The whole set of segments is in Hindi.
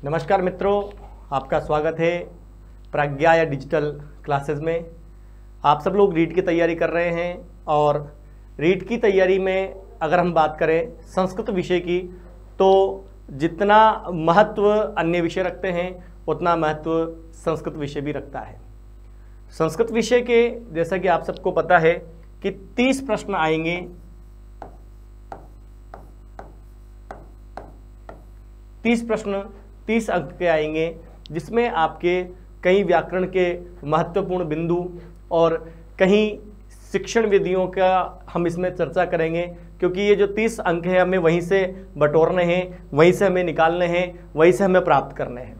नमस्कार मित्रों, आपका स्वागत है प्रज्ञा या डिजिटल क्लासेस में। आप सब लोग रीट की तैयारी कर रहे हैं और रीट की तैयारी में अगर हम बात करें संस्कृत विषय की, तो जितना महत्व अन्य विषय रखते हैं उतना महत्व संस्कृत विषय भी रखता है। संस्कृत विषय के जैसा कि आप सबको पता है कि 30 प्रश्न आएंगे। 30 प्रश्न 30 अंक के आएंगे, जिसमें आपके कई व्याकरण के महत्वपूर्ण बिंदु और कहीं शिक्षण विधियों का हम इसमें चर्चा करेंगे, क्योंकि ये जो 30 अंक हैं हमें वहीं से बटोरने हैं, वहीं से हमें निकालने हैं, वहीं से हमें प्राप्त करने हैं।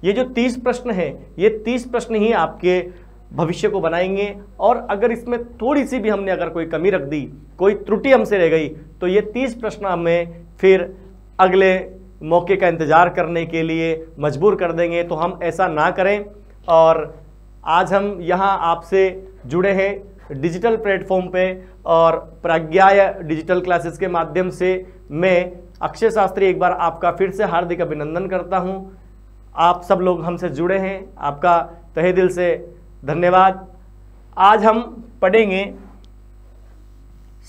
ये जो 30 प्रश्न हैं, ये 30 प्रश्न ही आपके भविष्य को बनाएंगे। और अगर इसमें थोड़ी सी भी हमने अगर कोई कमी रख दी, कोई त्रुटि हमसे रह गई, तो ये 30 प्रश्न हमें फिर अगले मौके का इंतजार करने के लिए मजबूर कर देंगे। तो हम ऐसा ना करें। और आज हम यहाँ आपसे जुड़े हैं डिजिटल प्लेटफॉर्म पे, और प्रज्ञा या डिजिटल क्लासेस के माध्यम से मैं अक्षय शास्त्री एक बार आपका फिर से हार्दिक अभिनंदन करता हूँ। आप सब लोग हमसे जुड़े हैं, आपका तहे दिल से धन्यवाद। आज हम पढ़ेंगे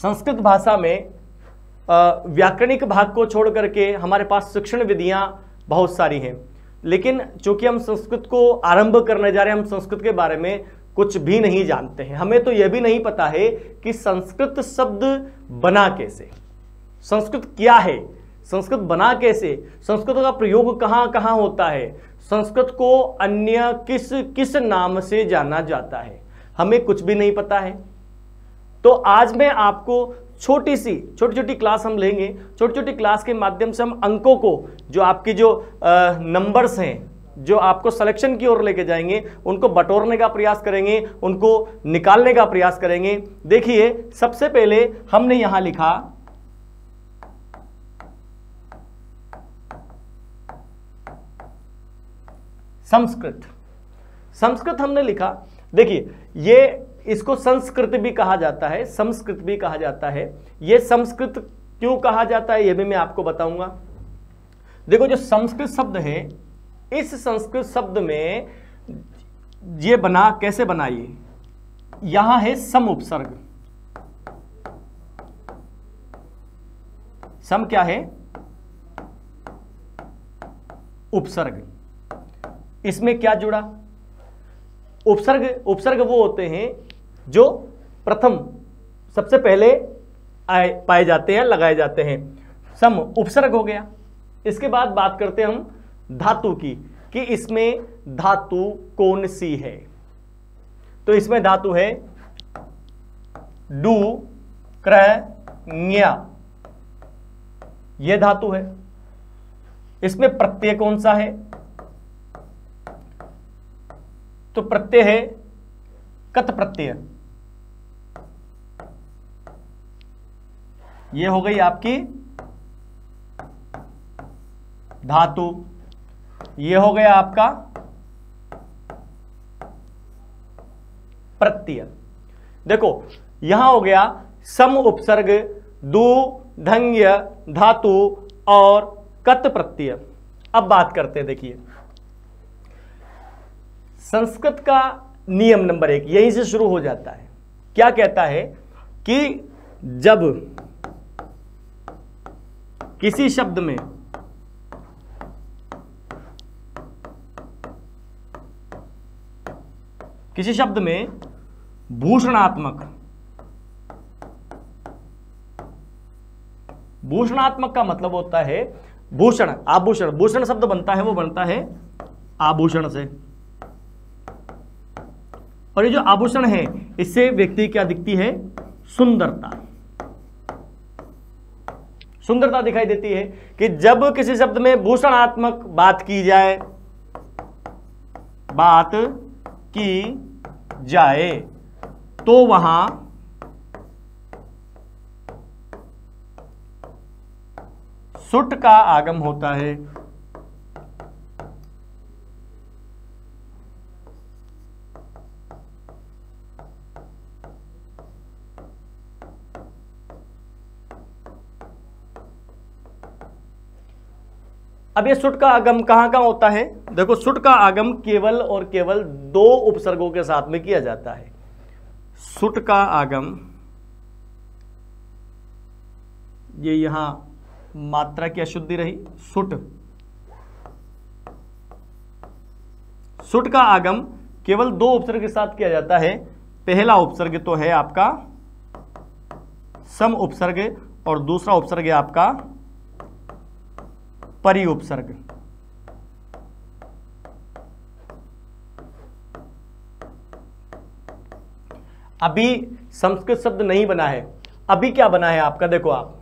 संस्कृत भाषा में व्याकरणिक भाग को छोड़ करके हमारे पास शिक्षण विधियां बहुत सारी हैं, लेकिन चूंकि हम संस्कृत को आरंभ करने जा रहे हैं, हम संस्कृत के बारे में कुछ भी नहीं जानते हैं। हमें तो यह भी नहीं पता है कि संस्कृत शब्द बना कैसे, संस्कृत क्या है, संस्कृत बना कैसे, संस्कृत का प्रयोग कहाँ कहाँ होता है, संस्कृत को अन्य किस किस नाम से जाना जाता है, हमें कुछ भी नहीं पता है। तो आज मैं आपको छोटी छोटी क्लास हम लेंगे। छोटी छोटी क्लास के माध्यम से हम अंकों को, जो आपकी जो नंबर्स हैं, जो आपको सिलेक्शन की ओर लेके जाएंगे, उनको बटोरने का प्रयास करेंगे, उनको निकालने का प्रयास करेंगे। देखिए, सबसे पहले हमने यहां लिखा संस्कृत। संस्कृत हमने लिखा। देखिए, ये इसको संस्कृत भी कहा जाता है, संस्कृत भी कहा जाता है। यह संस्कृत क्यों कहा जाता है यह भी मैं आपको बताऊंगा। देखो, जो संस्कृत शब्द है, इस संस्कृत शब्द में ये बना कैसे बनाइए, यहां है सम उपसर्ग। सम क्या है? उपसर्ग। इसमें क्या जुड़ा? उपसर्ग वो होते हैं जो प्रथम सबसे पहले पाए जाते हैं, लगाए जाते हैं। सम उपसर्ग हो गया। इसके बाद बात करते हैं हम धातु की, कि इसमें धातु कौन सी है। तो इसमें धातु है डू, क्र, ञ, यह धातु है। इसमें प्रत्यय कौन सा है? तो प्रत्यय है कत प्रत्यय। यह हो गई आपकी धातु। यह हो गया आपका प्रत्यय। देखो, यहां हो गया सम उपसर्ग, दू, ढंग्य, धातु और कत प्रत्यय। अब बात करते हैं। देखिए, संस्कृत का नियम नंबर 1 यहीं से शुरू हो जाता है। क्या कहता है कि जब किसी शब्द में भूषणात्मक का मतलब होता है भूषण, आभूषण। भूषण शब्द बनता है, वो बनता है आभूषण से। और ये जो आभूषण है, इससे व्यक्ति क्या दिखती है? सुंदरता। सुंदरता दिखाई देती है। कि जब किसी शब्द में भूषणात्मक बात की जाए तो वहां सुट का आगम होता है। अब ये सुट का आगम कहां कहां होता है? देखो, सुट का आगम केवल और केवल दो उपसर्गों के साथ में किया जाता है। सुट का आगम, ये यहां मात्रा की अशुद्धि रही, सुट, सुट का आगम केवल दो उपसर्ग के साथ किया जाता है। पहला उपसर्ग तो है आपका सम उपसर्ग और दूसरा उपसर्ग है आपका परि उपसर्ग। अभी संस्कृत शब्द नहीं बना है, अभी क्या बना है आपका? देखो, आप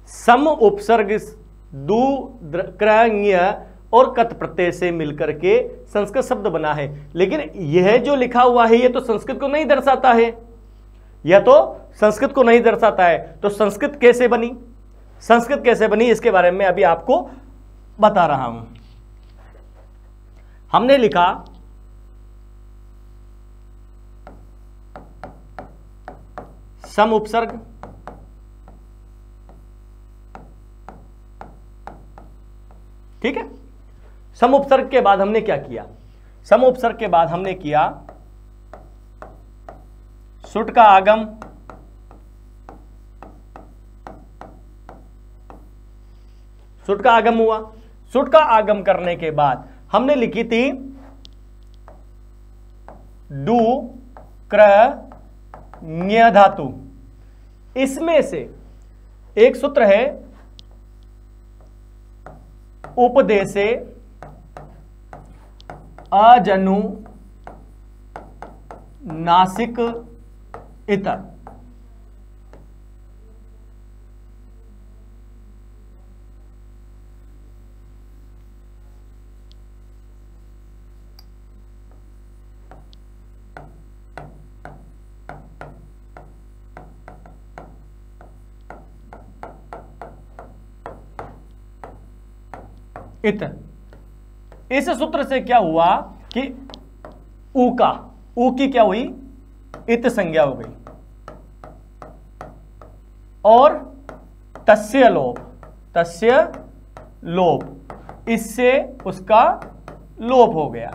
सम उपसर्ग दू क्रय और कत प्रत्यय से मिलकर के संस्कृत शब्द बना है, लेकिन यह जो लिखा हुआ है ये तो संस्कृत को नहीं दर्शाता है, यह तो संस्कृत को नहीं दर्शाता है। तो संस्कृत कैसे बनी? संस्कृत कैसे बनी इसके बारे में अभी आपको बता रहा हूं। हमने लिखा सम उपसर्ग, ठीक है। सम उपसर्ग के बाद हमने क्या किया? सम उपसर्ग के बाद हमने किया सुट का आगम, सुट का आगम हुआ। सुट का आगम करने के बाद हमने लिखी थी डू क्र ञ धातु। इसमें से एक सूत्र है उपदेशे अजनु नासिक इतर। इतर, इस सूत्र से क्या हुआ कि ऊ का, ऊ की क्या हुई? इत संज्ञा हो गई और तस्य लोप, तस्य लोप, इससे उसका लोप हो गया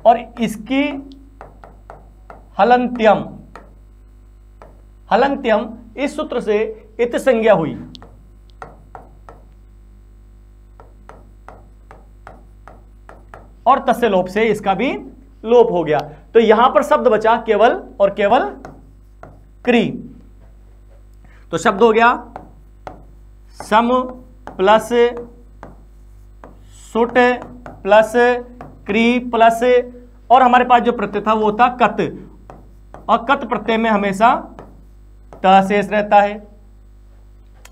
और इसकी हलंत्यम, हलंत्यम इस सूत्र से इत संज्ञा हुई और तस्य लोप से इसका भी लोप हो गया। तो यहां पर शब्द बचा केवल और केवल क्री। तो शब्द हो गया सम प्लस सुट प्लस क्री प्लस, और हमारे पास जो प्रत्यय था वो था कत, और कत प्रत्यय में हमेशा त शेष रहता है।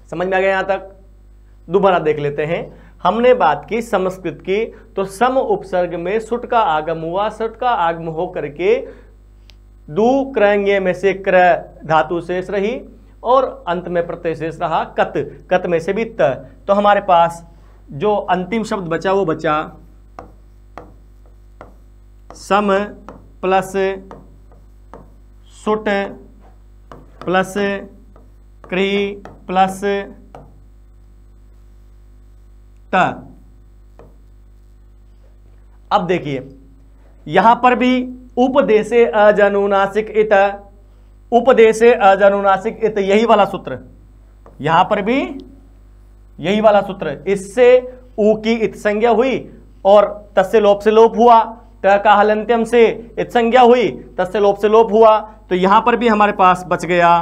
समझ में आ गया यहां तक? दोबारा देख लेते हैं। हमने बात की संस्कृत की, तो सम उपसर्ग में सुट का आगम हुआ, सुट का आगम हो करके दू क्रय में से क्र धातु शेष रही और अंत में प्रत्यय शेष रहा कत, कत में से भी त। तो हमारे पास जो अंतिम शब्द बचा वो बचा सम प्लस सुट प्लस क्री प्लस त। अब देखिए यहां पर भी उपदेशे अजनुनासिक इत, उपदेशे अजनुनासिक इत, यही वाला सूत्र, यहां पर भी यही वाला सूत्र। इससे ऊ की इत संज्ञा हुई और तस्य लोप से लोप हुआ, त का हलंत्यम से इत संज्ञा हुई, तस्य लोप से लोप हुआ। तो यहां पर भी हमारे पास बच गया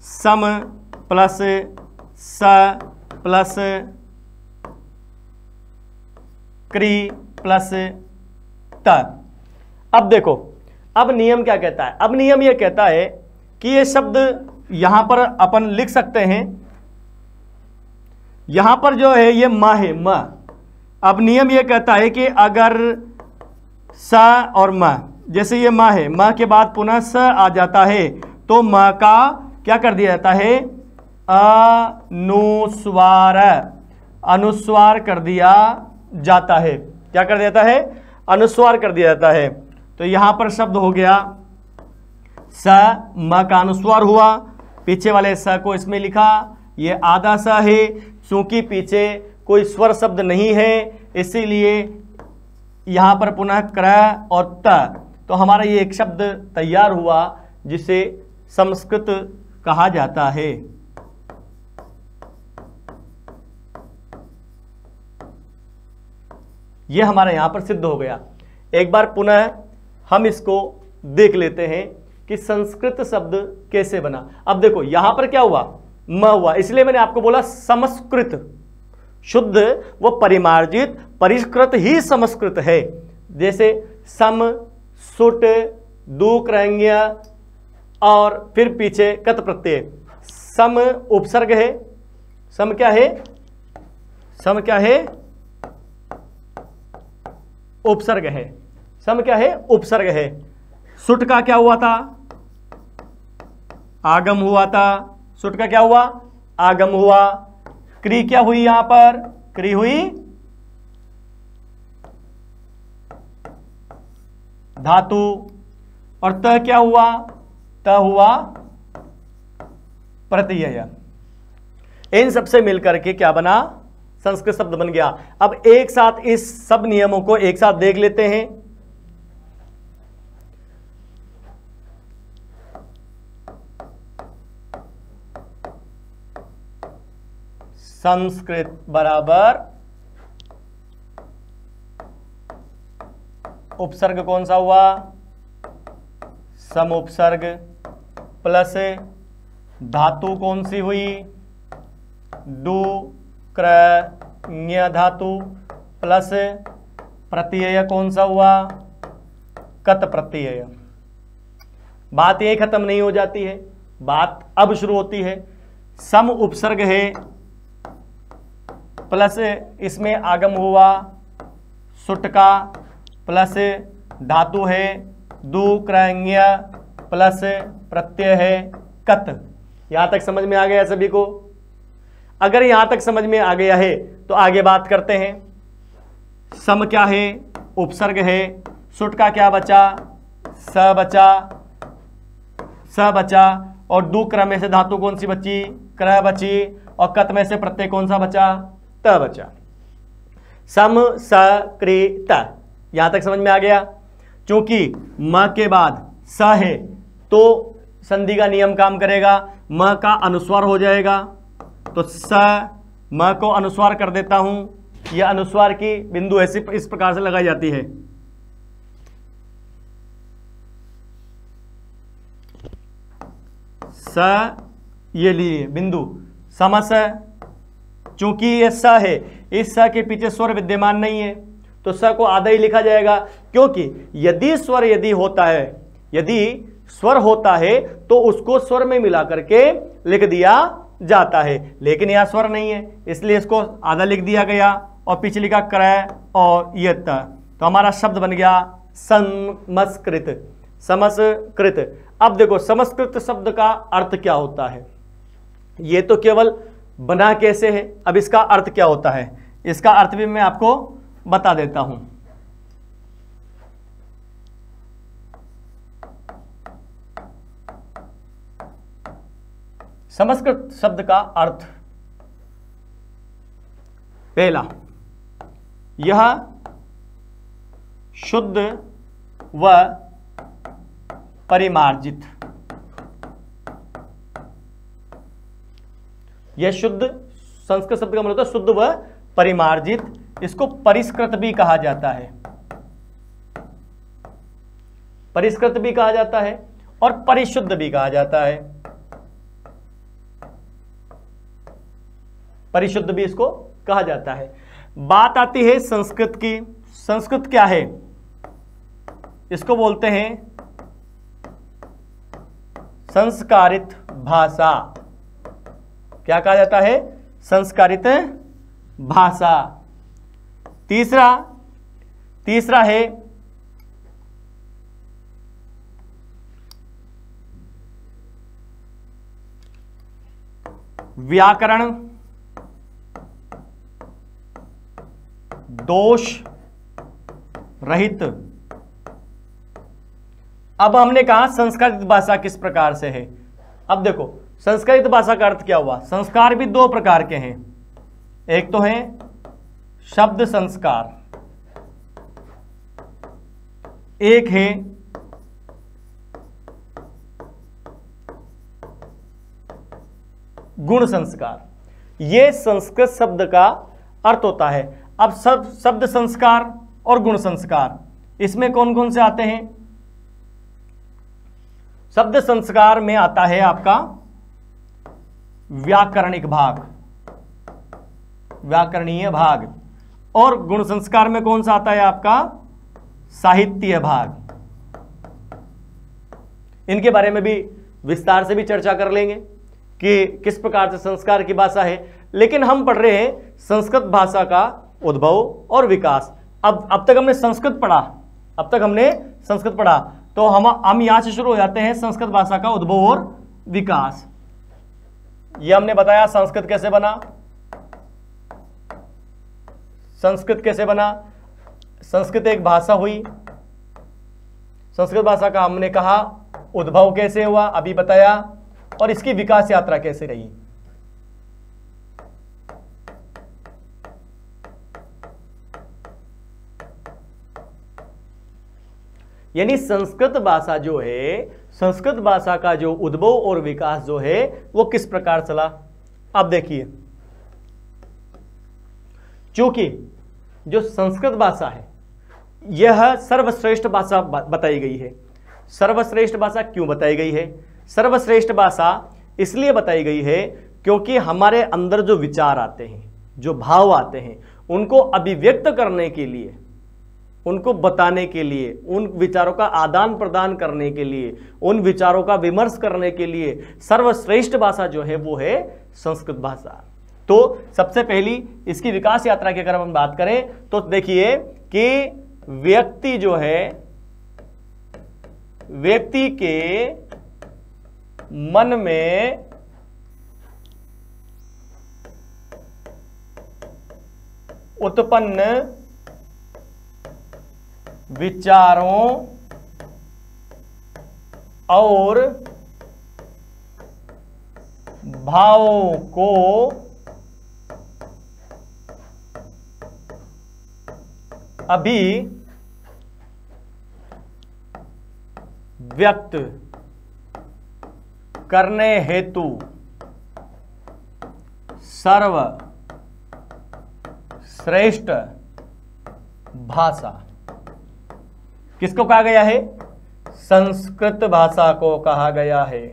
सम प्लस स प्लस क्री प्लस त। अब देखो, अब नियम क्या कहता है? अब नियम यह कहता है कि ये शब्द यहां पर अपन लिख सकते हैं, यहां पर जो है ये म है, म। अब नियम यह कहता है कि अगर स और म, जैसे ये म है, म के बाद पुनः स आ जाता है तो म का क्या कर दिया जाता है? अनुस्वार, अनुस्वार कर दिया जाता है। क्या कर दिया जाता है? अनुस्वार कर दिया जाता है। तो यहां पर शब्द हो गया स, म का अनुस्वार हुआ, पीछे वाले स को इसमें लिखा, ये आधा स है, चूंकि पीछे कोई स्वर शब्द नहीं है इसीलिए यहां पर पुनः क्र और त, तो हमारा ये एक शब्द तैयार हुआ जिसे संस्कृत कहा जाता है। ये हमारा यहां पर सिद्ध हो गया। एक बार पुनः हम इसको देख लेते हैं कि संस्कृत शब्द कैसे बना। अब देखो यहां पर क्या हुआ, म हुआ, इसलिए मैंने आपको बोला संस्कृत, शुद्ध व परिमार्जित परिष्कृत ही संस्कृत है। जैसे सम, सुट, दूक्रंग्य और फिर पीछे कत प्रत्यय। सम उपसर्ग है, सम क्या है, सम क्या है, उपसर्ग है, सम क्या है, उपसर्ग है। सुट का क्या हुआ था, आगम हुआ था, सुट का क्या हुआ, आगम हुआ। क्री क्या हुई, यहां पर क्री हुई धातु, और त क्या हुआ, त हुआ प्रत्यय। इन सबसे मिलकर के क्या बना, संस्कृत शब्द बन गया। अब एक साथ इस सब नियमों को एक साथ देख लेते हैं। संस्कृत बराबर उपसर्ग कौन सा हुआ, समुपसर्ग, प्लस धातु कौन सी हुई, डू क्र ञ धातु, प्लस प्रत्यय कौन सा हुआ, कत प्रत्यय। बात यही खत्म नहीं हो जाती है, बात अब शुरू होती है। सम उपसर्ग है, प्लस इसमें आगम हुआ सुट का, प्लस धातु है दू क्रंग्य, प्लस प्रत्यय है कत। यहां तक समझ में आ गया सभी को? अगर यहां तक समझ में आ गया है तो आगे बात करते हैं। सम क्या है, उपसर्ग है, सुट का क्या बचा, स बचा, स बचा, और दू क्र में से धातु कौन सी बची, क्र बची, और कत में से प्रत्यय कौन सा बचा, त बचा। सम स क्रि त, यहां तक समझ में आ गया। क्योंकि म के बाद स है तो संधि का नियम काम करेगा, म का अनुस्वार हो जाएगा, तो स म को अनुस्वार कर देता हूं। यह अनुस्वार की बिंदु ऐसी इस प्रकार से लगाई जाती है। स, ये लिए बिंदु समस, चूंकि ये स है, इस स के पीछे स्वर विद्यमान नहीं है तो स को आधा ही लिखा जाएगा। क्योंकि यदि स्वर होता है, यदि स्वर होता है तो उसको स्वर में मिला करके लिख दिया जाता है, लेकिन यहां स्वर नहीं है इसलिए इसको आधा लिख दिया गया और पीछे लिखा क्रय और यत, तो हमारा शब्द बन गया समस्कृत, समस्कृत। अब देखो समस्कृत शब्द का अर्थ क्या होता है, ये तो केवल बना कैसे है, अब इसका अर्थ क्या होता है, इसका अर्थ भी मैं आपको बता देता हूं। संस्कृत शब्द का अर्थ, पहला, यह शुद्ध व परिमार्जित, यह शुद्ध, संस्कृत शब्द का मतलब होता है शुद्ध व परिमार्जित। इसको परिष्कृत भी कहा जाता है, परिष्कृत भी कहा जाता है और परिशुद्ध भी कहा जाता है, परिशुद्ध भी इसको कहा जाता है। बात आती है संस्कृत की। संस्कृत क्या है, इसको बोलते हैं संस्कारित भाषा। क्या कहा जाता है, संस्कारित भाषा। तीसरा है व्याकरण दोष रहित। अब हमने कहा संस्कारित भाषा किस प्रकार से है। अब देखो संस्कारित भाषा का अर्थ क्या हुआ, संस्कार भी दो प्रकार के हैं, एक तो है शब्द संस्कार, एक है गुण संस्कार। ये संस्कृत शब्द का अर्थ होता है। अब शब्द संस्कार और गुण संस्कार, इसमें कौन कौन से आते हैं? शब्द संस्कार में आता है आपका व्याकरणिक भाग, व्याकरणीय भाग, और गुण संस्कार में कौन सा आता है आपका साहित्य भाग। इनके बारे में भी विस्तार से भी चर्चा कर लेंगे कि किस प्रकार से संस्कार की भाषा है। लेकिन हम पढ़ रहे हैं संस्कृत भाषा का उद्भव और विकास। अब तक हमने संस्कृत पढ़ा, तो हम यहां से शुरू हो जाते हैं संस्कृत भाषा का उद्भव और विकास। ये हमने बताया संस्कृत कैसे बना, संस्कृत एक भाषा हुई। संस्कृत भाषा का हमने कहा उद्भव कैसे हुआ, अभी बताया, और इसकी विकास यात्रा कैसे रही। यानी संस्कृत भाषा जो है, संस्कृत भाषा का जो उद्भव और विकास जो है वो किस प्रकार चला। अब देखिए, चूंकि जो संस्कृत भाषा है यह सर्वश्रेष्ठ भाषा बताई गई है। सर्वश्रेष्ठ भाषा क्यों बताई गई है? सर्वश्रेष्ठ भाषा इसलिए बताई गई है क्योंकि हमारे अंदर जो विचार आते हैं, जो भाव आते हैं, उनको अभिव्यक्त करने के लिए, उनको बताने के लिए, उन विचारों का आदान प्रदान करने के लिए, उन विचारों का विमर्श करने के लिए सर्वश्रेष्ठ भाषा जो है वो है संस्कृत भाषा। तो सबसे पहली इसकी विकास यात्रा की अगर हम बात करें तो देखिए कि व्यक्ति जो है, व्यक्ति के मन में उत्पन्न विचारों और भावों को अभी व्यक्त करने हेतु सर्वश्रेष्ठ भाषा किसको कहा गया है? संस्कृत भाषा को कहा गया है।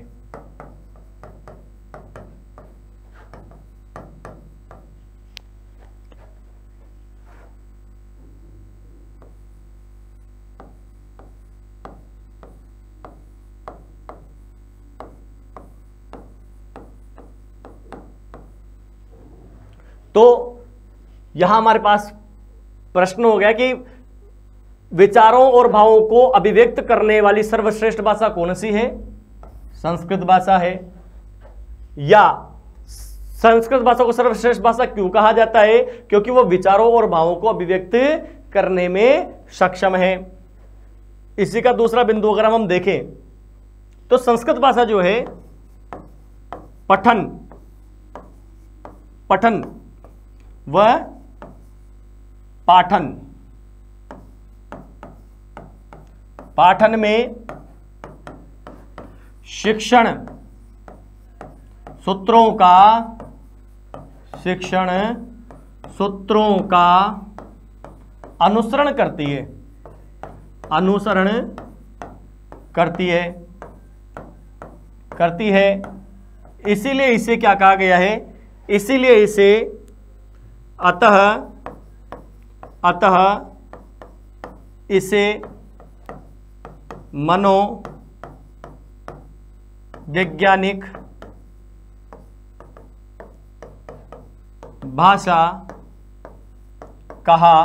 तो यहां हमारे पास प्रश्न हो गया कि विचारों और भावों को अभिव्यक्त करने वाली सर्वश्रेष्ठ भाषा कौन सी है? संस्कृत भाषा है। या संस्कृत भाषा को सर्वश्रेष्ठ भाषा क्यों कहा जाता है? क्योंकि वो विचारों और भावों को अभिव्यक्त करने में सक्षम है। इसी का दूसरा बिंदु अगर हम देखें तो संस्कृत भाषा जो है पठन व पाठन में शिक्षण सूत्रों का अनुसरण करती है। इसीलिए इसे क्या कहा गया है? इसीलिए इसे अतः इसे मनोवैज्ञानिक भाषा कहा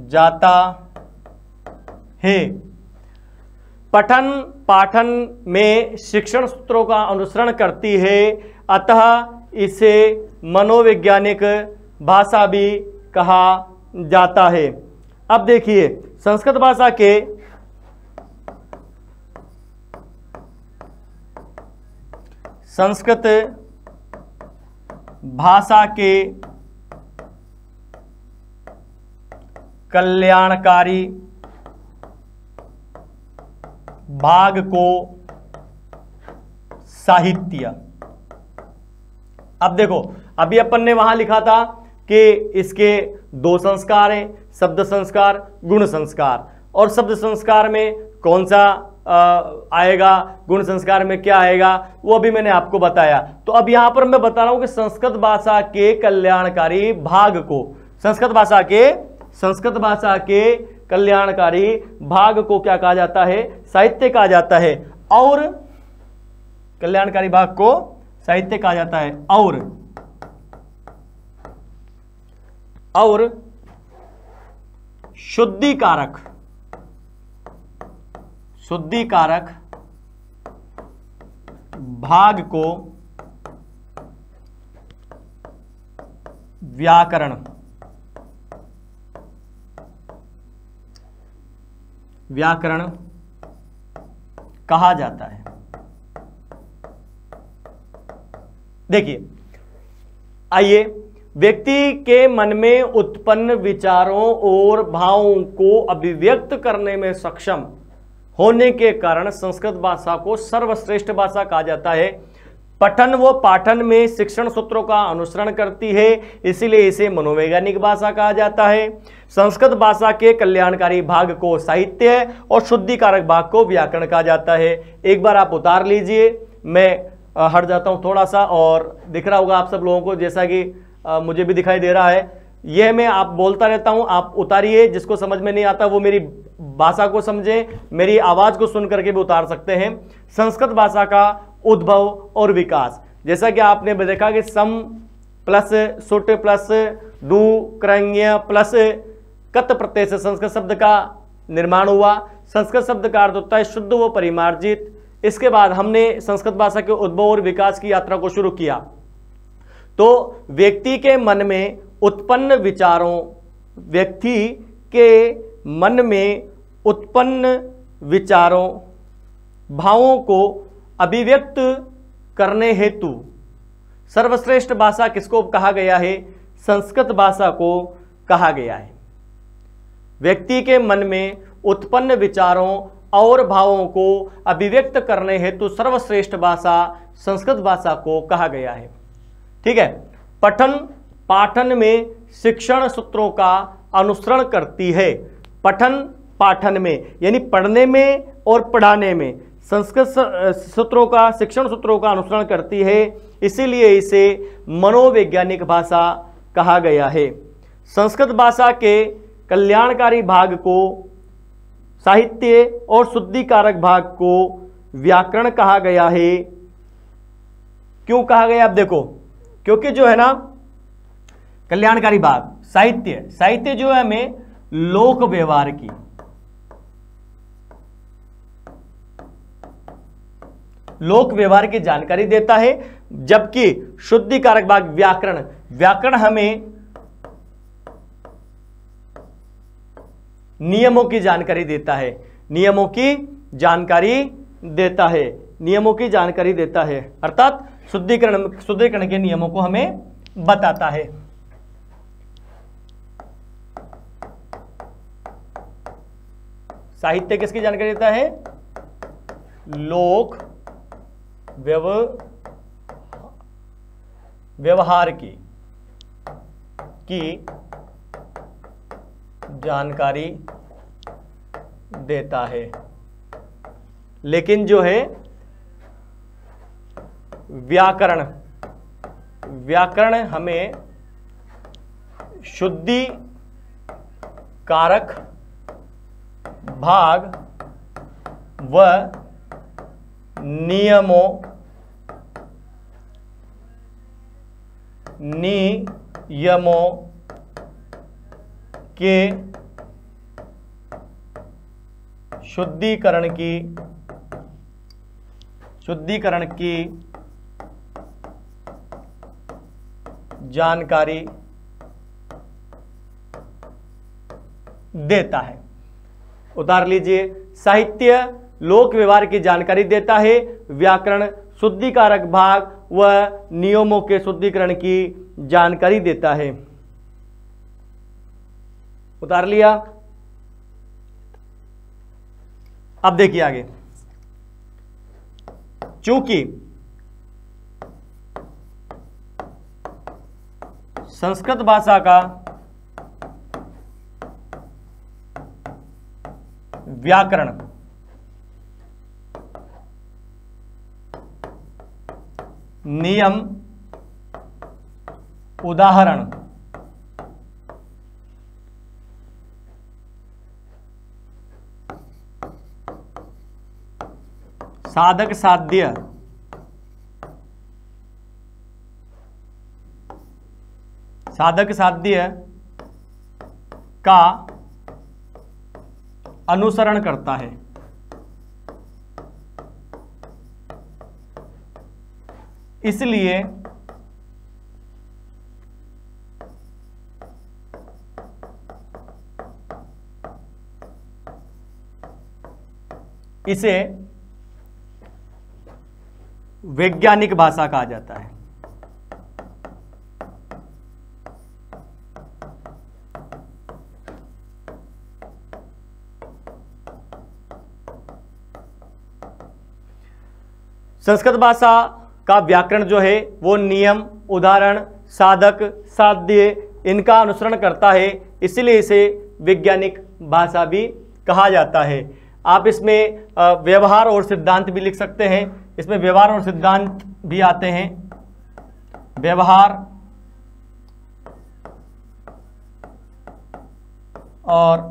जाता है। पठन पाठन में शिक्षण सूत्रों का अनुसरण करती है, अतः इसे मनोवैज्ञानिक भाषा भी कहा जाता है। अब देखिए संस्कृत भाषा के संस्कृत भाषा के कल्याणकारी भाग को साहित्य। अब देखो, अभी अपन ने वहां लिखा था कि इसके दो संस्कार हैं, शब्द संस्कार, गुण संस्कार। और शब्द संस्कार में कौन सा आएगा, गुण संस्कार में क्या आएगा, वो अभी मैंने आपको बताया। तो अब यहां पर मैं बता रहा हूं कि संस्कृत भाषा के कल्याणकारी भाग को, संस्कृत भाषा के कल्याणकारी भाग को क्या कहा जाता है, साहित्य कहा जाता है। और कल्याणकारी भाग को साहित्य कहा जाता है। और शुद्धिकारक भाग को व्याकरण कहा जाता है। देखिए, आइए, व्यक्ति के मन में उत्पन्न विचारों और भावों को अभिव्यक्त करने में सक्षम होने के कारण संस्कृत भाषा को सर्वश्रेष्ठ भाषा कहा जाता है। पठन व पाठन में शिक्षण सूत्रों का अनुसरण करती है, इसीलिए इसे मनोवैज्ञानिक भाषा कहा जाता है। संस्कृत भाषा के कल्याणकारी भाग को साहित्य और शुद्धिकारक भाग को व्याकरण कहा जाता है। एक बार आप उतार लीजिए, मैं हट जाता हूं थोड़ा सा, और दिख रहा होगा आप सब लोगों को, जैसा कि मुझे भी दिखाई दे रहा है। यह मैं आप बोलता रहता हूं, आप उतारिए, जिसको समझ में नहीं आता वो मेरी भाषा को समझे, मेरी आवाज को सुन करके भी उतार सकते हैं। संस्कृत भाषा का उद्भव और विकास, जैसा कि आपने देखा कि सम प्लस सुट प्लस दू क्रंग्य प्लस कत प्रत्यय से संस्कृत शब्द का निर्माण हुआ। संस्कृत शब्द का अर्थ होता है शुद्ध व परिमार्जित। इसके बाद हमने संस्कृत भाषा के उद्भव और विकास की यात्रा को शुरू किया। तो व्यक्ति के मन में उत्पन्न विचारों भावों को अभिव्यक्त करने हेतु सर्वश्रेष्ठ भाषा किसको कहा गया है, संस्कृत भाषा को कहा गया है। व्यक्ति के मन में उत्पन्न विचारों और भावों को अभिव्यक्त करने हेतु सर्वश्रेष्ठ भाषा संस्कृत भाषा को कहा गया है। ठीक है। पठन पाठन में शिक्षण सूत्रों का अनुसरण करती है। पठन पाठन में यानी पढ़ने में और पढ़ाने में संस्कृत सूत्रों का, शिक्षण सूत्रों का अनुसरण करती है, इसीलिए इसे मनोवैज्ञानिक भाषा कहा गया है। संस्कृत भाषा के कल्याणकारी भाग को साहित्य और शुद्धिकारक भाग को व्याकरण कहा गया है। क्यों कहा गया, आप देखो, क्योंकि जो है ना कल्याणकारी भाग साहित्य जो है हमें लोक व्यवहार की जानकारी देता है, जबकि शुद्धिकारक भाग व्याकरण हमें नियमों की जानकारी देता है। नियमों की जानकारी देता है अर्थात शुद्धिकरण के नियमों को हमें बताता है। साहित्य किसकी जानकारी देता है, लोक व्यवहार की जानकारी देता है। लेकिन जो है व्याकरण हमें शुद्धिकारक भाग व नियमों के शुद्धिकरण की जानकारी देता है। उतार लीजिए, साहित्य लोक व्यवहार की जानकारी देता है, व्याकरण शुद्धिकारक भाग वह नियमों के शुद्धिकरण की जानकारी देता है। उतार लिया। अब देखिए आगे, चूंकि संस्कृत भाषा का व्याकरण नियम उदाहरण साधक साध्य का अनुसरण करता है। इसलिए इसे वैज्ञानिक भाषा कहा जाता है। संस्कृत भाषा का व्याकरण जो है वो नियम, उदाहरण, साधक, साध्य इनका अनुसरण करता है, इसलिए इसे वैज्ञानिक भाषा भी कहा जाता है। आप इसमें व्यवहार और सिद्धांत भी लिख सकते हैं। इसमें व्यवहार और सिद्धांत भी आते हैं। व्यवहार और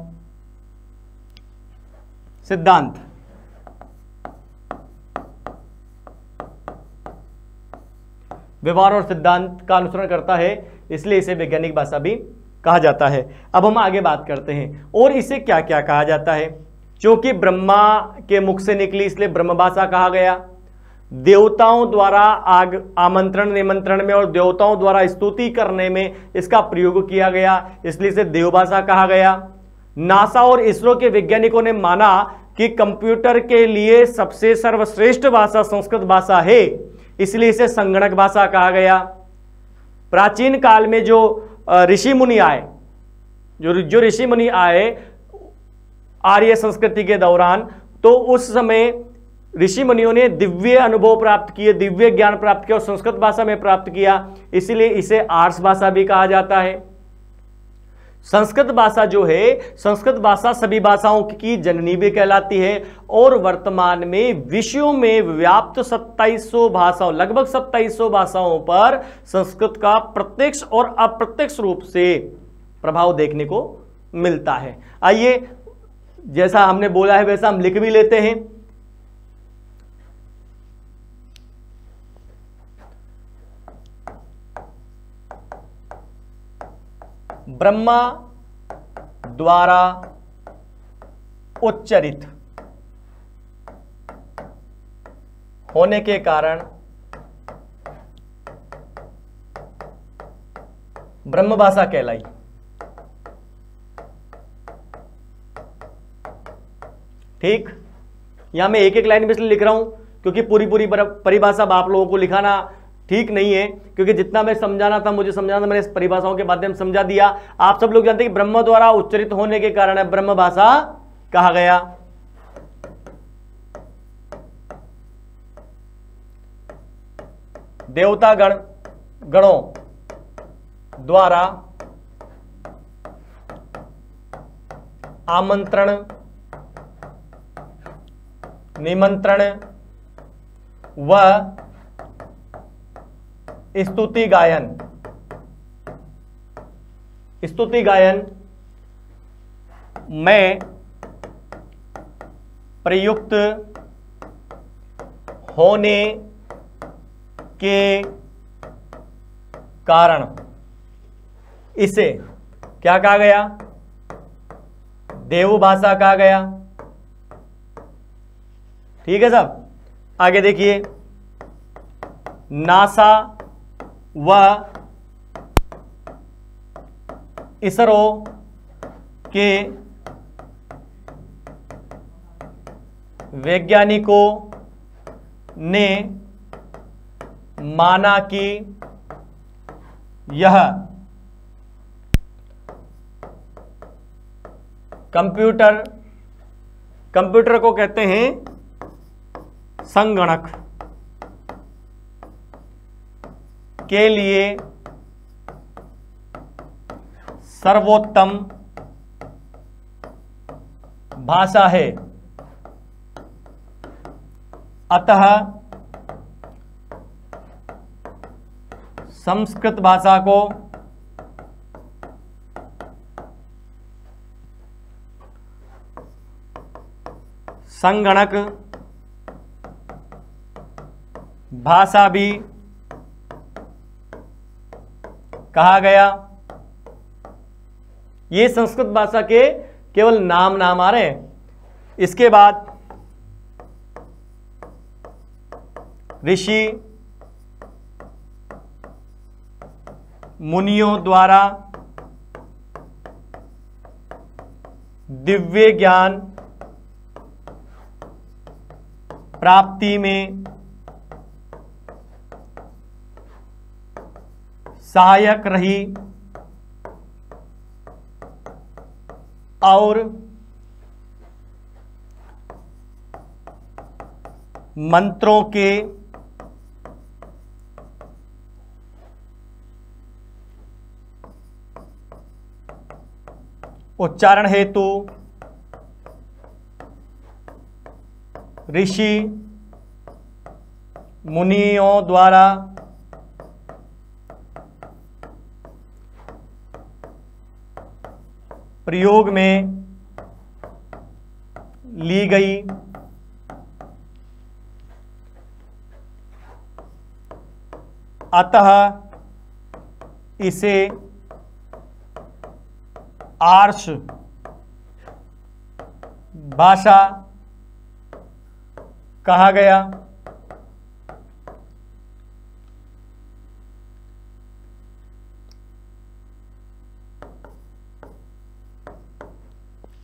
सिद्धांत व्यवहार और सिद्धांत का अनुसरण करता है, इसलिए इसे वैज्ञानिक भाषा भी कहा जाता है। अब हम आगे बात करते हैं और इसे क्या क्या कहा जाता है। क्योंकि ब्रह्मा के मुख से निकली इसलिए ब्रह्म भाषा कहा गया। देवताओं द्वारा आमंत्रण निमंत्रण में और देवताओं द्वारा स्तुति करने में इसका प्रयोग किया गया, इसलिए इसे देव भाषा कहा गया। नासा और इसरो के वैज्ञानिकों ने माना कि कंप्यूटर के लिए सबसे सर्वश्रेष्ठ भाषा संस्कृत भाषा है, इसलिए इसे संगणक भाषा कहा गया। प्राचीन काल में जो ऋषि मुनि आए, जो ऋषि मुनि आए आर्य संस्कृति के दौरान, तो उस समय ऋषि मुनियों ने दिव्य अनुभव प्राप्त किए, दिव्य ज्ञान प्राप्त किया और संस्कृत भाषा में प्राप्त किया, इसलिए इसे आर्ष भाषा भी कहा जाता है। संस्कृत भाषा जो है, संस्कृत भाषा सभी भाषाओं की जननी भी कहलाती है और वर्तमान में विश्व में व्याप्त 2700 भाषाओं, लगभग 2700 भाषाओं पर संस्कृत का प्रत्यक्ष और अप्रत्यक्ष रूप से प्रभाव देखने को मिलता है। आइए, जैसा हमने बोला है वैसा हम लिख भी लेते हैं। ब्रह्मा द्वारा उच्चारित होने के कारण ब्रह्म भाषा कहलाई। ठीक, यहां मैं एक एक लाइन में इसलिए लिख रहा हूं क्योंकि पूरी परिभाषा आप लोगों को लिखाना ठीक नहीं है, क्योंकि जितना मैं समझाना था, मुझे समझाना था, मैंने इस परिभाषाओं के माध्यम से समझा दिया। आप सब लोग जानते हैं कि ब्रह्म द्वारा उच्चारित होने के कारण ब्रह्म भाषा कहा गया। देवता गणों द्वारा आमंत्रण निमंत्रण व स्तुति गायन में प्रयुक्त होने के कारण इसे क्या कहा गया? देव भाषा कहा गया। ठीक है साहब, आगे देखिए। नासा व इसरो के वैज्ञानिकों ने माना कि यह कंप्यूटर को कहते हैं संगणक के लिए सर्वोत्तम भाषा है, अतः संस्कृत भाषा को संगणक भाषा भी कहा गया। ये संस्कृत भाषा के केवल नाम आ रहे हैं। इसके बाद ऋषि मुनियों द्वारा दिव्य ज्ञान प्राप्ति में सहायक रही और मंत्रों के उच्चारण हेतु ऋषि मुनियों द्वारा प्रयोग में ली गई अतः इसे आर्ष भाषा कहा गया।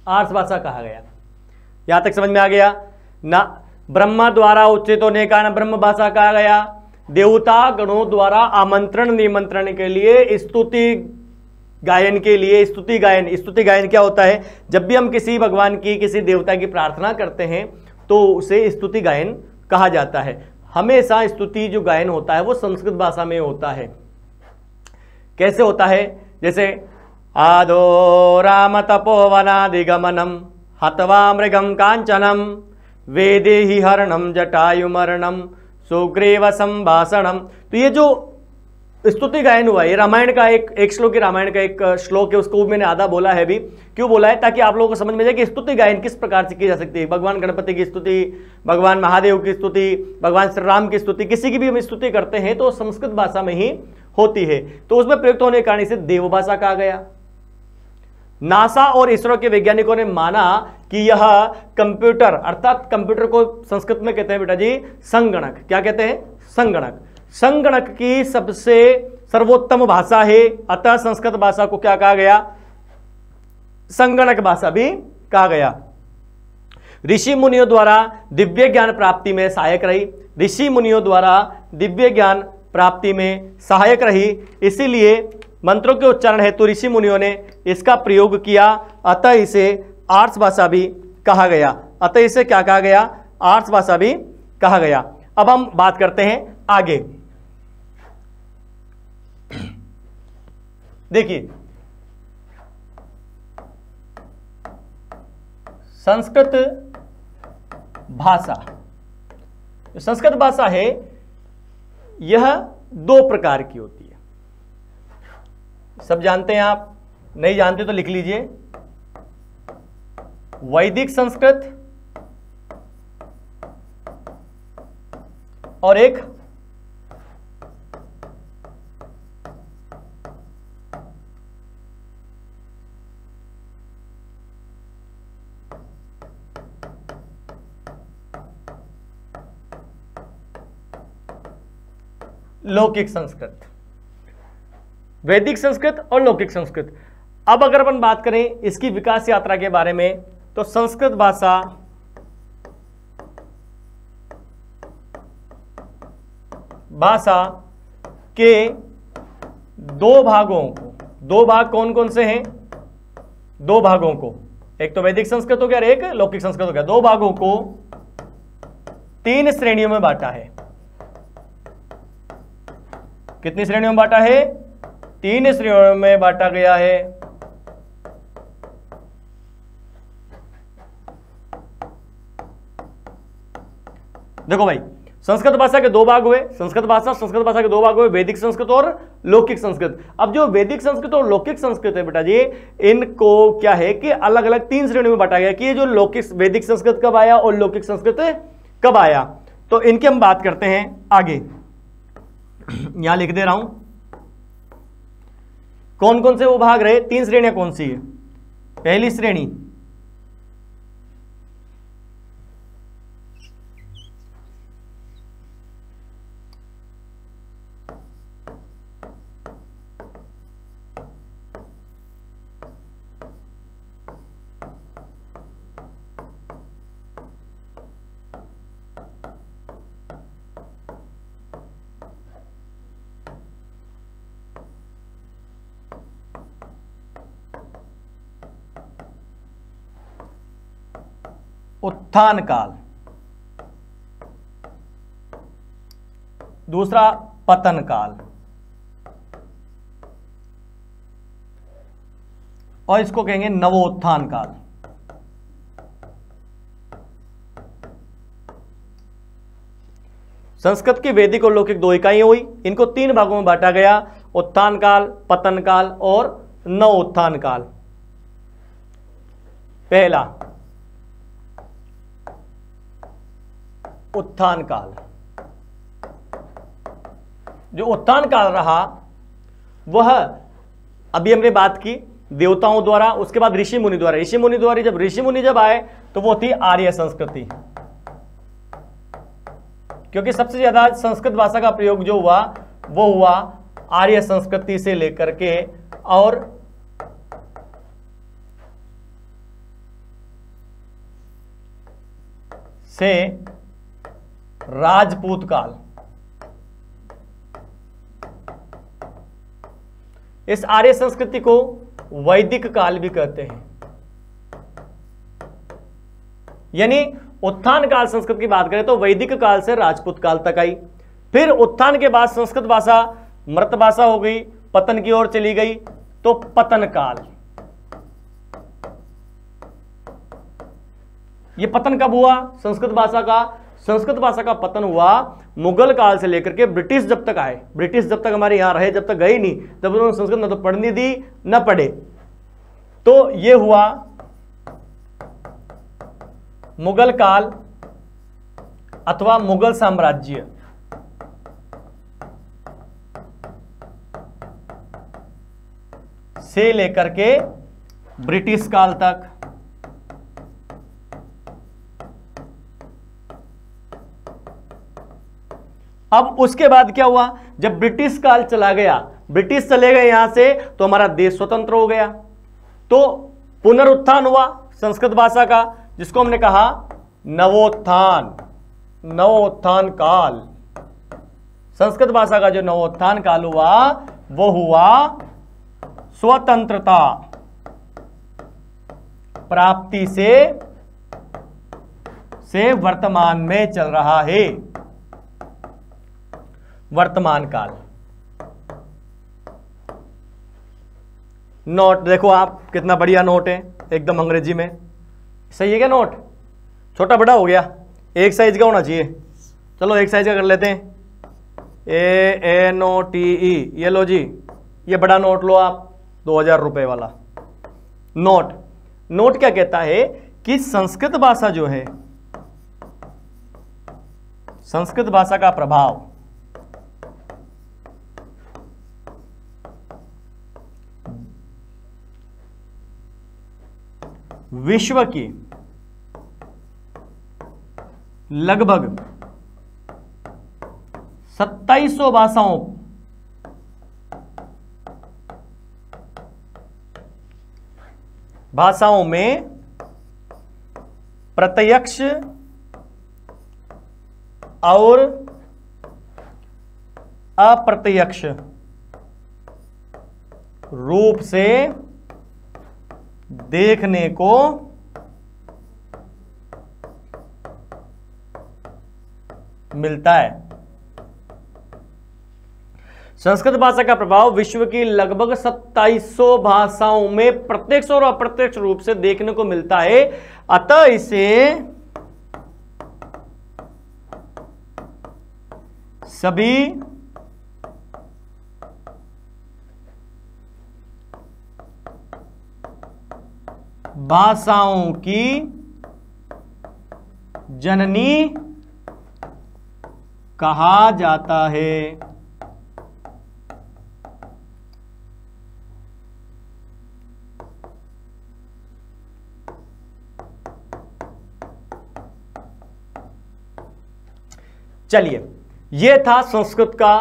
आर्ष भाषा कहा गया। यहां तक समझ में आ गया ना। ब्रह्मा द्वारा उच्चित होने का ब्रह्म भाषा कहा गया। देवता गणों द्वारा आमंत्रण निमंत्रण के लिए स्तुति गायन के लिए स्तुति गायन क्या होता है? जब भी हम किसी भगवान की किसी देवता की प्रार्थना करते हैं तो उसे स्तुति गायन कहा जाता है। हमेशा स्तुति जो गायन होता है वो संस्कृत भाषा में होता है। कैसे होता है? जैसे आदो राम तपोवनादिगमनम हत्वा मृगम कांचनम वेदेहि हरणम जटायुमरणम सुग्रीव संभाषणम। तो ये जो स्तुति गायन हुआ, ये रामायण का एक श्लोक है, रामायण का एक श्लोक है, उसको मैंने आधा बोला है भी। क्यों बोला है? ताकि आप लोगों को समझ में जाए कि स्तुति गायन किस प्रकार से की जा सकती है। भगवान गणपति की स्तुति, भगवान महादेव की स्तुति, भगवान श्री राम की स्तुति, किसी की भी हम स्तुति करते हैं तो संस्कृत भाषा में ही होती है। तो उसमें प्रयुक्त होने के कारण इसे देव भाषा कहा गया। नासा और इसरो के वैज्ञानिकों ने माना कि यह कंप्यूटर, अर्थात कंप्यूटर को संस्कृत में कहते हैं बेटा जी संगणक। क्या कहते हैं? संगणक। संगणक की सबसे सर्वोत्तम भाषा है, अतः संस्कृत भाषा को क्या कहा गया? संगणक भाषा भी कहा गया। ऋषि मुनियों द्वारा दिव्य ज्ञान प्राप्ति में सहायक रही। ऋषि मुनियों द्वारा दिव्य ज्ञान प्राप्ति में सहायक रही, इसीलिए मंत्रों के उच्चारण हेतु ऋषि मुनियों ने इसका प्रयोग किया, अतः इसे आर्ष भाषा भी कहा गया। अतः इसे क्या कहा गया? आर्ष भाषा भी कहा गया। अब हम बात करते हैं आगे। देखिए, संस्कृत भाषा, संस्कृत भाषा है यह दो प्रकार की होती है। सब जानते हैं आप, नहीं जानते तो लिख लीजिए। वैदिक संस्कृत और एक लौकिक संस्कृत। वैदिक संस्कृत और लौकिक संस्कृत। अब अगर अपन बात करें इसकी विकास यात्रा के बारे में, तो संस्कृत भाषा भाषा के दो भागों को, दो भाग कौन कौन से हैं? दो भागों को, एक तो वैदिक संस्कृत हो गया और एक लौकिक संस्कृत हो गया, दो भागों को 3 श्रेणियों में बांटा है। कितनी श्रेणियों में बांटा है? 3 श्रेणियों में बांटा गया है। देखो भाई, संस्कृत भाषा के 2 भाग हुए, संस्कृत भाषा के 2 भाग हुए, वैदिक संस्कृत और लौकिक संस्कृत। अब जो वैदिक संस्कृत और लौकिक संस्कृत है बेटा जी, इनको क्या है कि अलग अलग 3 श्रेणियों में बांटा गया कि ये जो लौकिक वैदिक संस्कृत कब आया और लौकिक संस्कृत कब आया, तो इनकी हम बात करते हैं आगे। यहां लिख दे रहा हूं कौन कौन से वो भाग रहे, 3 श्रेणियां कौन सी है? पहली श्रेणी उत्थान काल, दूसरा पतन काल, और इसको कहेंगे नवोत्थान काल। संस्कृत की वैदिक और लौकिक 2 इकाइयां हुई, इनको 3 भागों में बांटा गया, उत्थान काल, पतन काल और नवोत्थान काल। पहला उत्थान काल। जो उत्थान काल रहा वह अभी हमने बात की देवताओं द्वारा, उसके बाद ऋषि मुनि द्वारा। जब ऋषि मुनि जब आए तो वो थी आर्य संस्कृति, क्योंकि सबसे ज्यादा संस्कृत भाषा का प्रयोग जो हुआ वो हुआ आर्य संस्कृति से लेकर के और से राजपूत काल। इस आर्य संस्कृति को वैदिक काल भी कहते हैं। यानी उत्थान काल संस्कृत की बात करें तो वैदिक काल से राजपूत काल तक आई, फिर उत्थान के बाद संस्कृत भाषा मृत भाषा हो गई, पतन की ओर चली गई तो पतन काल। यह पतन कब हुआ संस्कृत भाषा का? संस्कृत भाषा का पतन हुआ मुगल काल से लेकर के ब्रिटिश जब तक आए। ब्रिटिश जब तक हमारे यहां रहे, जब तक गए नहीं, तब उन्होंने संस्कृत न तो पढ़ने दी न पढ़े, तो यह हुआ मुगल काल अथवा मुगल साम्राज्य। से लेकर के ब्रिटिश काल तक। अब उसके बाद क्या हुआ? जब ब्रिटिश काल चला गया, ब्रिटिश चले गए यहां से, तो हमारा देश स्वतंत्र हो गया, तो पुनरुत्थान हुआ संस्कृत भाषा का, जिसको हमने कहा नवोत्थान। नवोत्थान काल, संस्कृत भाषा का जो नवोत्थान काल हुआ वो हुआ स्वतंत्रता प्राप्ति से वर्तमान में चल रहा है। वर्तमान काल। नोट देखो आप, कितना बढ़िया नोट है, एकदम अंग्रेजी में। सही है क्या नोट? छोटा बड़ा हो गया, एक साइज का होना चाहिए। चलो एक साइज का कर लेते हैं, ANOTE। ये लो जी, ये बड़ा नोट लो आप, 2000 रुपए वाला नोट। नोट क्या कहता है कि संस्कृत भाषा जो है, संस्कृत भाषा का प्रभाव विश्व की लगभग 2700 भाषाओं में प्रत्यक्ष और अप्रत्यक्ष रूप से देखने को मिलता है। संस्कृत भाषा का प्रभाव विश्व की लगभग 2700 भाषाओं में प्रत्यक्ष और अप्रत्यक्ष रूप से देखने को मिलता है। अतः इसे सभी भाषाओं की जननी कहा जाता है। चलिए, यह था संस्कृत का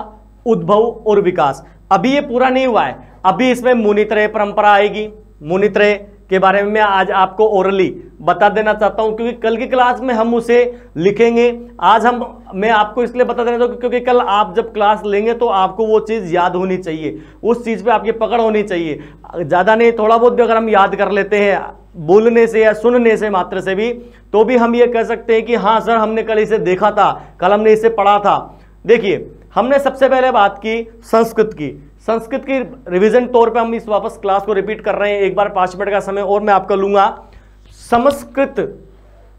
उद्भव और विकास। अभी ये पूरा नहीं हुआ है, अभी इसमें मुनित्रय परंपरा आएगी। मुनित्रय के बारे में मैं आज आपको ओरली बता देना चाहता हूं, क्योंकि कल की क्लास में हम उसे लिखेंगे। आज मैं आपको इसलिए बता देना चाहता हूं क्योंकि कल आप जब क्लास लेंगे तो आपको वो चीज़ याद होनी चाहिए, उस चीज़ पे आपकी पकड़ होनी चाहिए। ज़्यादा नहीं, थोड़ा बहुत भी अगर हम याद कर लेते हैं बोलने से या सुनने से मात्र से भी, तो भी हम ये कह सकते हैं कि हाँ सर हमने कल इसे देखा था, कल हमने इसे पढ़ा था। देखिए, हमने सबसे पहले बात की संस्कृत की। संस्कृत की रिवीजन तौर पे हम इस वापस क्लास को रिपीट कर रहे हैं। एक बार 5 मिनट का समय और मैं आपका लूंगा। संस्कृत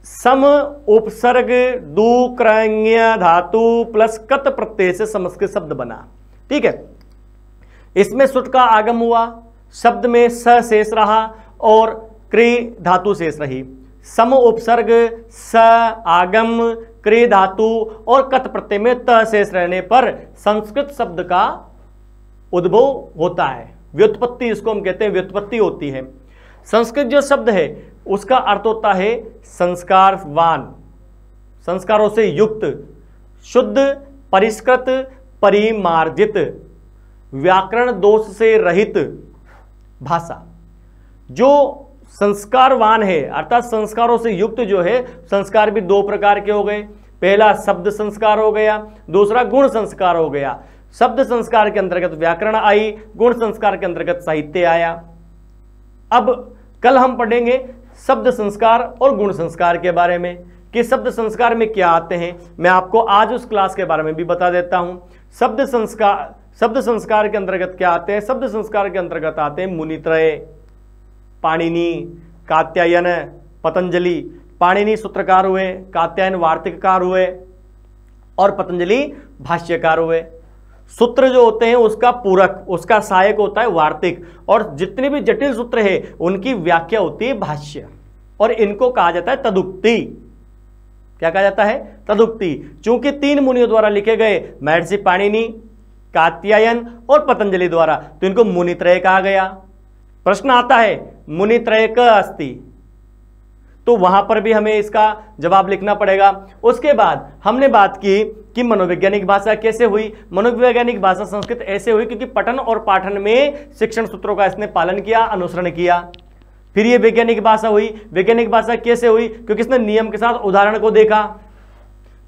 सम उपसर्ग दू क्रय धातु प्लस कत प्रत्यय से संस्कृत शब्द बना। ठीक है, इसमें सुट का आगम हुआ, शब्द में स शेष रहा और क्री धातु शेष रही। सम उपसर्ग स आगम क्री धातु और कत प्रत्यय में त शेष रहने पर संस्कृत शब्द का उद्भव होता है। व्युत्पत्ति इसको हम कहते हैं, व्युत्पत्ति होती है। संस्कृत जो शब्द है उसका अर्थ होता है संस्कारवान, संस्कारों से युक्त, शुद्ध, परिष्कृत, परिमार्जित, व्याकरण दोष से रहित भाषा। जो संस्कारवान है अर्थात संस्कारों से युक्त जो है, संस्कार भी 2 प्रकार के हो गए। पहला शब्द संस्कार हो गया, दूसरा गुण संस्कार हो गया। शब्द संस्कार के अंतर्गत व्याकरण आई, गुण संस्कार के अंतर्गत साहित्य आया। अब कल हम पढ़ेंगे शब्द संस्कार और गुण संस्कार के बारे में कि शब्द संस्कार में क्या आते हैं। मैं आपको आज उस क्लास के बारे में भी बता देता हूं। शब्द संस्कार के अंतर्गत क्या आते हैं? शब्द संस्कार के अंतर्गत आते हैं मुनित्रय, पाणिनि, कात्यायन, पतंजलि। पाणिनि सूत्रकार हुए, कात्यायन वार्तिककार हुए और पतंजलि भाष्यकार हुए। सूत्र जो होते हैं उसका पूरक, उसका सहायक होता है वार्तिक, और जितने भी जटिल सूत्र है उनकी व्याख्या होती है भाष्य, और इनको कहा जाता है तदुक्ति। क्या कहा जाता है? तदुक्ति। चूंकि 3 मुनियों द्वारा लिखे गए, महर्षि पाणिनि, कात्यायन और पतंजलि द्वारा, तो इनको मुनित्रय कहा गया। प्रश्न आता है मुनित्रय क अस्ति, तो वहां पर भी हमें इसका जवाब लिखना पड़ेगा। उसके बाद हमने बात की कि मनोवैज्ञानिक भाषा कैसे हुई। मनोवैज्ञानिक भाषा संस्कृत ऐसे हुई क्योंकि पठन और पाठन में शिक्षण सूत्रों का इसने पालन किया, अनुसरण किया। फिर ये वैज्ञानिक भाषा हुई। वैज्ञानिक भाषा कैसे हुई? क्योंकि इसने नियम के साथ उदाहरण को देखा,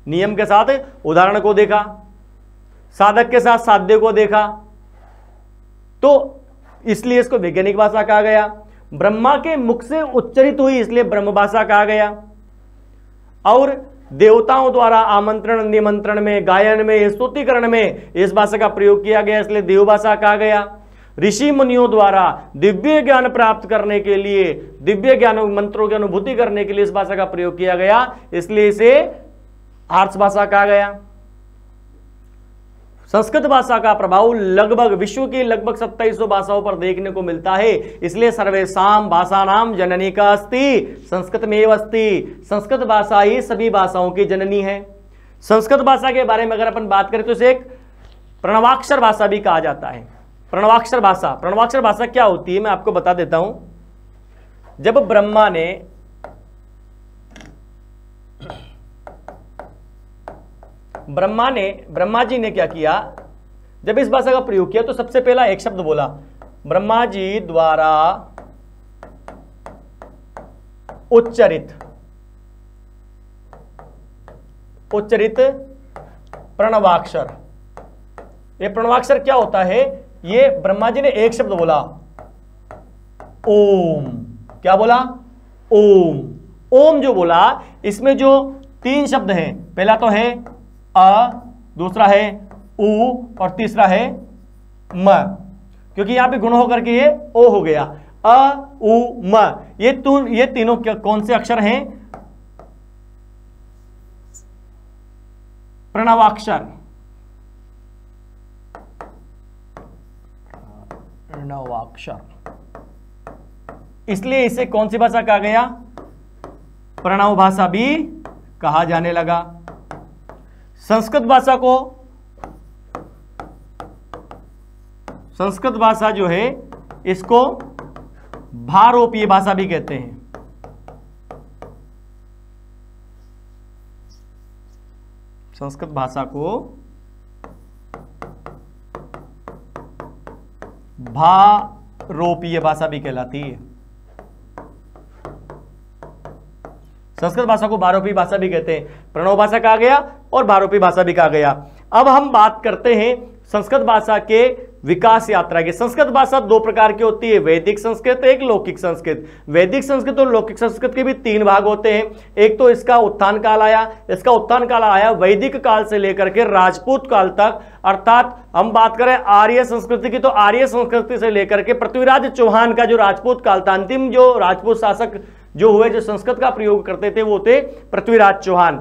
नियम के साथ उदाहरण को देखा, साधक के साथ साध्य को देखा, तो इसलिए इसको वैज्ञानिक भाषा कहा गया। ब्रह्मा के मुख से उच्चरित हुई, इसलिए ब्रह्म भाषा कहा गया। और देवताओं द्वारा आमंत्रण निमंत्रण में, गायन में, स्तुतिकरण में इस भाषा का प्रयोग किया गया, इसलिए देव भाषा कहा गया। ऋषि मुनियों द्वारा दिव्य ज्ञान प्राप्त करने के लिए, दिव्य ज्ञान मंत्रों की अनुभूति करने के लिए इस भाषा का प्रयोग किया गया, इसलिए इसे आर्ष भाषा कहा गया। संस्कृत भाषा का प्रभाव लगभग विश्व की लगभग 2700 भाषाओं पर देखने को मिलता है, इसलिए सर्वेषां भाषाणां जननी का अस्ति संस्कृतमेव अस्ति। संस्कृत भाषा ही सभी भाषाओं की जननी है। संस्कृत भाषा के बारे में अगर अपन बात करें तो इसे एक प्रणवाक्षर भाषा भी कहा जाता है। प्रणवाक्षर भाषा, प्रणवाक्षर भाषा क्या होती है मैं आपको बता देता हूं। जब ब्रह्मा जी ने क्या किया, जब इस भाषा का प्रयोग किया तो सबसे पहला एक शब्द बोला, ब्रह्मा जी द्वारा उच्चरित प्रणवाक्षर। ये प्रणवाक्षर क्या होता है? ये ब्रह्मा जी ने एक शब्द बोला, ओम। क्या बोला? ओम। ओम जो बोला, इसमें जो 3 शब्द हैं, पहला तो है अ, दूसरा है उ और तीसरा है म, क्योंकि यहां पे गुण होकर के ये ओ हो गया। अ उ म, ये तीनों कौन से अक्षर हैं? प्रणवाक्षर। प्रणवाक्षर, इसलिए इसे कौन सी भाषा कहा गया? प्रणव भाषा भी कहा जाने लगा। संस्कृत भाषा को, संस्कृत भाषा जो है इसको भारोपीय भाषा भी कहते हैं। संस्कृत भाषा को भारोपीय भाषा भी कहलाती है। संस्कृत भाषा को भारोपीय भाषा भी कहते हैं। प्रणव भाषा कहा गया और भारोपीय भाषा भी कहा गया। अब हम बात करते हैं संस्कृत भाषा के विकास यात्रा की। संस्कृत भाषा 2 प्रकार की होती है, वैदिक संस्कृत, एक लौकिक संस्कृत। वैदिक संस्कृत और लौकिक संस्कृत के भी 3 भाग होते हैं। एक तो इसका उत्थान काल आया, इसका उत्थान काल आया वैदिक काल से लेकर के राजपूत काल तक, अर्थात हम बात करें आर्य संस्कृति की तो आर्य संस्कृति से लेकर के पृथ्वीराज चौहान का जो राजपूत काल था, अंतिम जो राजपूत शासक जो हुए जो संस्कृत का प्रयोग करते थे वो थे पृथ्वीराज चौहान।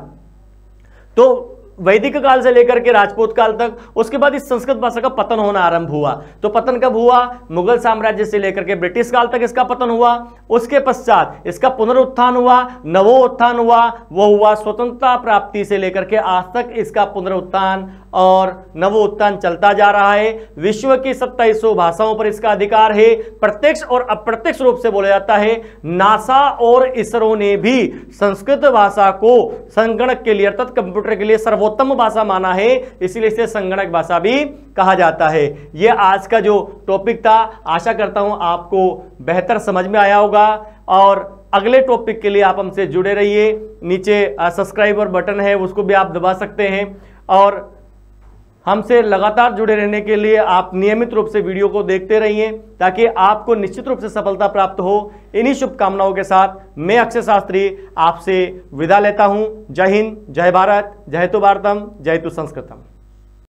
तो वैदिक काल से लेकर के राजपूत काल तक, उसके बाद इस संस्कृत भाषा का पतन होना आरंभ हुआ। तो पतन कब हुआ? मुगल साम्राज्य से लेकर के ब्रिटिश काल तक इसका पतन हुआ। उसके पश्चात इसका पुनरुत्थान हुआ, नवोत्थान हुआ, वो हुआ स्वतंत्रता प्राप्ति से लेकर के आज तक इसका पुनरुत्थान और नवोत्थान चलता जा रहा है। विश्व की 2700 भाषाओं पर इसका अधिकार है। प्रत्यक्ष और अप्रत्यक्ष रूप से बोला जाता है। नासा और इसरो ने भी संस्कृत भाषा को संगणक के लिए अर्थात कंप्यूटर के लिए सर्वोत्तम भाषा माना है, इसलिए इसे संगणक भाषा भी कहा जाता है। यह आज का जो टॉपिक था, आशा करता हूं आपको बेहतर समझ में आया होगा और अगले टॉपिक के लिए आप हमसे जुड़े रहिए। नीचे सब्सक्राइबर बटन है, उसको भी आप दबा सकते हैं और हमसे लगातार जुड़े रहने के लिए आप नियमित रूप से वीडियो को देखते रहिए ताकि आपको निश्चित रूप से सफलता प्राप्त हो। इन्हीं शुभकामनाओं के साथ मैं अक्षय शास्त्री आपसे विदा लेता हूं। जय हिंद, जय भारत, जय तो भारतम, जय तो संस्कृतम।